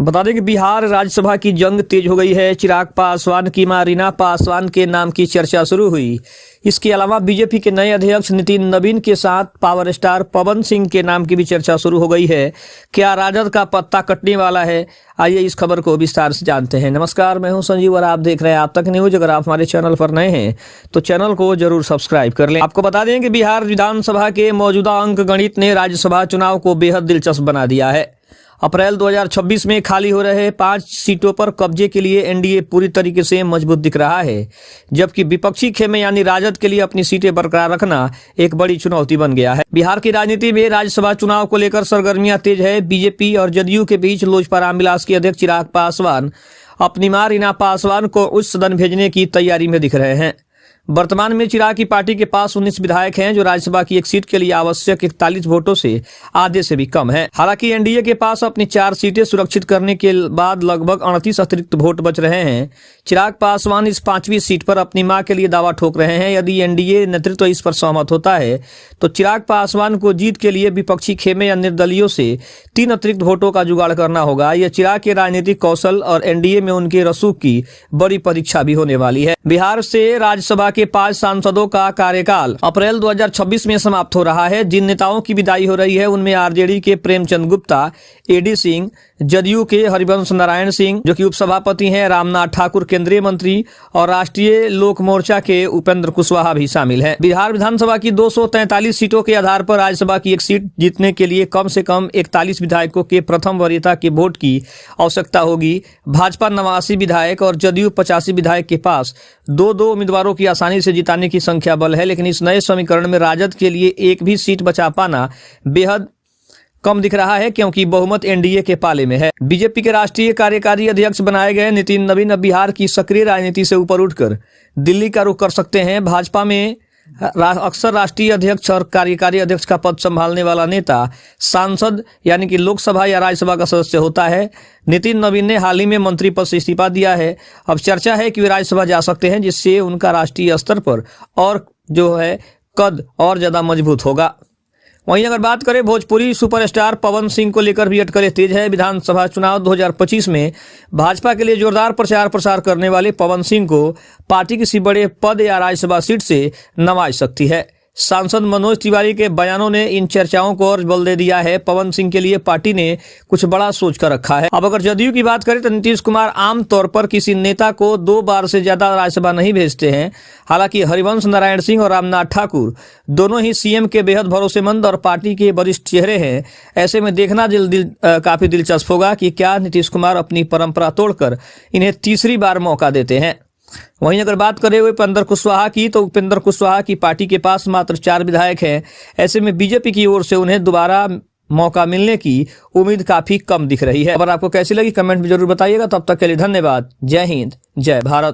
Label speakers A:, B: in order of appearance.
A: बता दें कि बिहार राज्यसभा की जंग तेज हो गई है। चिराग पासवान की मां रीना पासवान के नाम की चर्चा शुरू हुई। इसके अलावा बीजेपी के नए अध्यक्ष नितिन नवीन के साथ पावर स्टार पवन सिंह के नाम की भी चर्चा शुरू हो गई है। क्या राजद का पत्ता कटने वाला है? आइए इस खबर को विस्तार से जानते हैं। नमस्कार, मैं हूं संजीव और आप देख रहे हैं आप तक न्यूज। अगर आप हमारे चैनल पर नए हैं तो चैनल को जरूर सब्सक्राइब कर लें। आपको बता दें कि बिहार विधानसभा के मौजूदा अंक गणित ने राज्यसभा चुनाव को बेहद दिलचस्प बना दिया है। अप्रैल 2026 में खाली हो रहे 5 सीटों पर कब्जे के लिए एनडीए पूरी तरीके से मजबूत दिख रहा है, जबकि विपक्षी खेमे यानी राजद के लिए अपनी सीटें बरकरार रखना एक बड़ी चुनौती बन गया है। बिहार की राजनीति में राज्यसभा चुनाव को लेकर सरगर्मियां तेज है। बीजेपी और जदयू के बीच लोजपा रामविलास के अध्यक्ष चिराग पासवान अपनी मां रीना पासवान को उच्च सदन भेजने की तैयारी में दिख रहे हैं। वर्तमान में चिराग की पार्टी के पास 19 विधायक हैं, जो राज्यसभा की एक सीट के लिए आवश्यक 41 वोटों से आधे से भी कम है। हालांकि एनडीए के पास अपनी 4 सीटें सुरक्षित करने के बाद लगभग 38 अतिरिक्त वोट बच रहे हैं। चिराग पासवान इस 5वीं सीट पर अपनी मां के लिए दावा ठोक रहे हैं। यदि एनडीए नेतृत्व इस पर सहमत होता है तो चिराग पासवान को जीत के लिए विपक्षी खेमे या निर्दलीयों से 3 अतिरिक्त वोटों का जुगाड़ करना होगा। यह चिराग के राजनीतिक कौशल और एनडीए में उनके रसूख की बड़ी परीक्षा भी होने वाली है। बिहार से राज्यसभा के 5 सांसदों का कार्यकाल अप्रैल 2026 में समाप्त हो रहा है। जिन नेताओं की विदाई हो रही है उनमें आरजेडी के प्रेमचंद गुप्ता, एडी सिंह, जदयू के हरिवंश नारायण सिंह जो कि उपसभापति हैं, रामनाथ ठाकुर केंद्रीय मंत्री और राष्ट्रीय लोक मोर्चा के उपेंद्र कुशवाहा भी शामिल हैं। बिहार विधानसभा की 243 सीटों के आधार पर राज्यसभा की एक सीट जीतने के लिए कम से कम 41 विधायकों के प्रथम वरीयता के वोट की आवश्यकता होगी। भाजपा 89 विधायक और जदयू 85 विधायक के पास 2-2 उम्मीदवारों की आसानी से जिताने की संख्या बल है, लेकिन इस नए समीकरण में राजद के लिए एक भी सीट बचा पाना बेहद कम दिख रहा है, क्योंकि बहुमत एनडीए के पाले में है। बीजेपी के राष्ट्रीय कार्यकारी अध्यक्ष बनाए गए नितिन नवीन अब बिहार की सक्रिय राजनीति से ऊपर उठकर दिल्ली का रुख कर सकते हैं। भाजपा में अक्सर राष्ट्रीय अध्यक्ष और कार्यकारी अध्यक्ष का पद संभालने वाला नेता सांसद यानी कि लोकसभा या राज्यसभा का सदस्य होता है। नितिन नवीन ने हाल ही में मंत्री पद से इस्तीफा दिया है। अब चर्चा है कि वे राज्यसभा जा सकते हैं, जिससे उनका राष्ट्रीय स्तर पर और जो है कद और ज्यादा मजबूत होगा। वहीं अगर बात करें भोजपुरी सुपरस्टार पवन सिंह को लेकर भी अटकलें तेज है। विधानसभा चुनाव 2025 में भाजपा के लिए जोरदार प्रचार प्रसार करने वाले पवन सिंह को पार्टी किसी बड़े पद या राज्यसभा सीट से नवाज सकती है। सांसद मनोज तिवारी के बयानों ने इन चर्चाओं को और बल दे दिया है। पवन सिंह के लिए पार्टी ने कुछ बड़ा सोच कर रखा है। अब अगर जदयू की बात करें तो नीतीश कुमार आमतौर पर किसी नेता को 2 बार से ज्यादा राज्यसभा नहीं भेजते हैं। हालांकि हरिवंश नारायण सिंह और रामनाथ ठाकुर दोनों ही सीएम के बेहद भरोसेमंद और पार्टी के वरिष्ठ चेहरे हैं। ऐसे में देखना काफी दिलचस्प होगा कि क्या नीतीश कुमार अपनी परंपरा तोड़कर इन्हें तीसरी बार मौका देते हैं। वहीं अगर बात करें उपेंद्र कुशवाहा की, तो उपेंद्र कुशवाहा की पार्टी के पास मात्र 4 विधायक हैं। ऐसे में बीजेपी की ओर से उन्हें दोबारा मौका मिलने की उम्मीद काफी कम दिख रही है। अगर आपको कैसी लगी कमेंट में जरूर बताइएगा। तब तक के लिए धन्यवाद। जय हिंद, जय भारत।